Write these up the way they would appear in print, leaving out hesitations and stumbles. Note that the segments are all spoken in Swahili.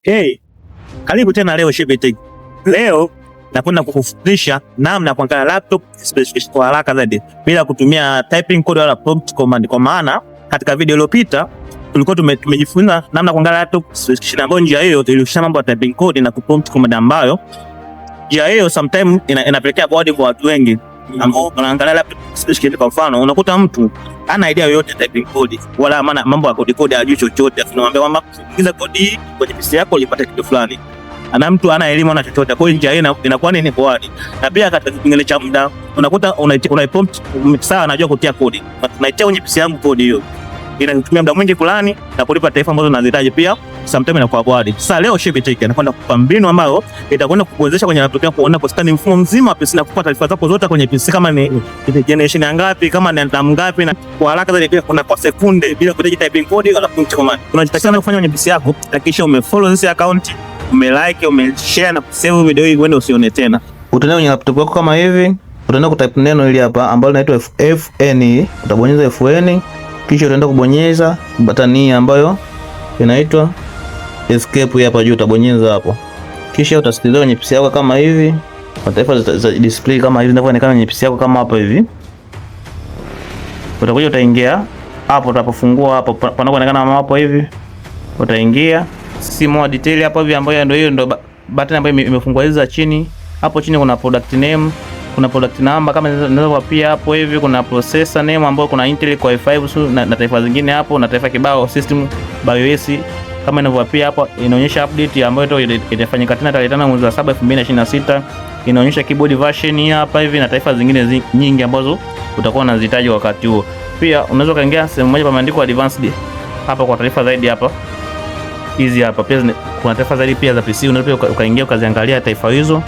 Hey, karibu tena leo Shebe Tech. Leo nakwenda kukufundisha namna ya kuangalia laptop specification kwa haraka zaidi bila kutumia typing code wala prompt command. Kwa maana katika video iliyopita tulikuwa tumejifunza namna ya kuangalia laptop specification, ambayo njia hiyo ilihusisha mambo ya typing code na prompt command, ambayo njia hiyo sometimes inapelekea bodi kwa watu wengi ambao wanaangalia laptop specification. Kwa mfano, unakuta mtu ana idea yoyote typing code wala maana mambo ya code hajui chochote, tunamwambia kwamba ingiza code kwenye PC yako ulipata kitu fulani. Ana mtu ana elimu na chochote, kwa hiyo njia hii inakuwa nini kwani. Na pia katika kipengele cha muda unakuta una prompt sawa, anajua kutia code, unaitia kwenye PC yangu code hiyo inatumia muda mwingi fulani na kulipa taarifa ambazo unazihitaji, pia sometimes inakuwa bwadi. Sasa leo Shebe Tech anakwenda kukupa mbinu ambayo itakwenda kukuwezesha kwenye laptop yako kuona kustani mfumo mzima PC na kupata taarifa zako zote kwenye PC, kama ni generation ya ngapi, kama ni RAM ngapi, na kwa haraka zaidi, pia kuna kwa sekunde bila kuhitaji typing code wala prompt command. Tunachotakiwa kufanya kwenye PC yako, hakikisha umefollow this account, umelike, umeshare na kusave video hii uende usione tena. Utaenda kwenye laptop yako kama hivi, utaenda kutype neno hili hapa ambalo linaitwa FN, utabonyeza FN, kisha utaenda kubonyeza button hii ambayo inaitwa escape hapa juu, utabonyeza hapo. Kisha utasikiliza kwenye PC yako kama hivi, taarifa za display kama hivi zinavyoonekana kwenye PC yako kama hapa hivi. Utakuja utaingia hapo, utapofungua hapo panapoonekana kama hapo hivi, utaingia see more detail hapo hivi, ambayo ndio hiyo ndio button ambayo imefungwa hizo za chini. Hapo chini kuna product name, kuna product number kama inaweza pia hapo hivi, kuna processor name ambayo kuna Intel Core i5 na taifa zingine hapo, na taifa kibao system BIOS kama inavyopia hapo. Inaonyesha update ambayo itafanyika tena tarehe 5 mwezi wa 7 2026. Inaonyesha keyboard version hii hapa hivi na taifa zingine nyingi ambazo utakuwa unazihitaji wakati huo. Pia unaweza kaingia sehemu moja pameandikwa advanced hapa kwa taarifa zaidi hapa. Hizi hapa pia kuna taarifa zaidi pia za PC, unaweza ukaingia ukaziangalia taifa hizo.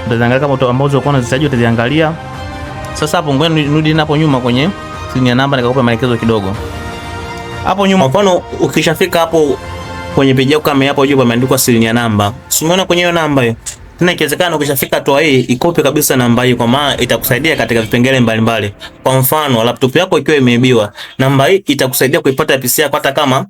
Utaziangalia kama ambazo ulikuwa unazihitaji utaziangalia. Sasa hapo ngoja nirudi hapo nyuma kwenye serial number nikakupa maelekezo kidogo. Hapo nyuma, kwa mfano ukishafika hapo kwenye page yako kama hapo juu pameandikwa serial number. Umeona kwenye hiyo namba hiyo? Tena ikiwezekana ukishafika hatua hii ikopi kabisa namba hii, kwa maana itakusaidia katika vipengele mbalimbali. Kwa mfano laptop yako ikiwa imeibiwa, namba hii itakusaidia kuipata PC yako, hata kama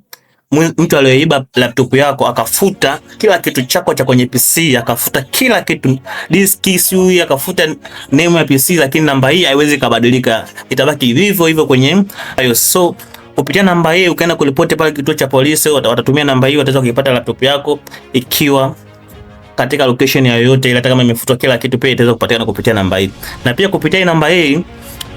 mtu aliyeiba laptop yako akafuta kila kitu chako cha kwenye PC, akafuta kila kitu, disk, simu, akafuta name ya PC, lakini namba hii haiwezi kubadilika, itabaki hivyo hivyo kwenye hiyo. So kupitia namba hii ukaenda kuripoti pale kituo cha polisi, watatumia namba hii, wataweza kuipata laptop yako ikiwa katika location yoyote ile, hata kama imefutwa kila kitu, pia itaweza kupatikana kupitia namba hii. Na pia kupitia namba hii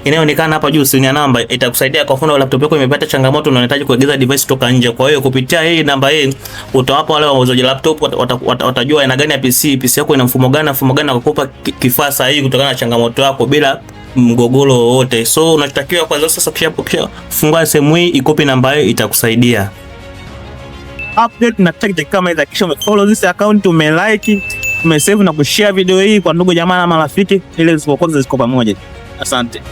inayoonekana hapa juu, serial number, itakusaidia kwa mfano laptop yako imepata changamoto na unahitaji kuagiza device kutoka nje. Kwa hiyo kupitia hii namba hii utawapa wale wauzaji laptop, watajua aina gani ya PC yako ina mfumo gani na kukupa kifaa sahihi kutokana na changamoto yako bila mgogoro wowote. So unachotakiwa kwanza sasa, kisha fungua sehemu hii, ikopi namba hii, itakusaidia update na tech kama hizo. Kisha umefollow this account, umelike, umesave na kushare video hii kwa ndugu jamaa na marafiki, ili zisipokoze ziko pamoja. Asante.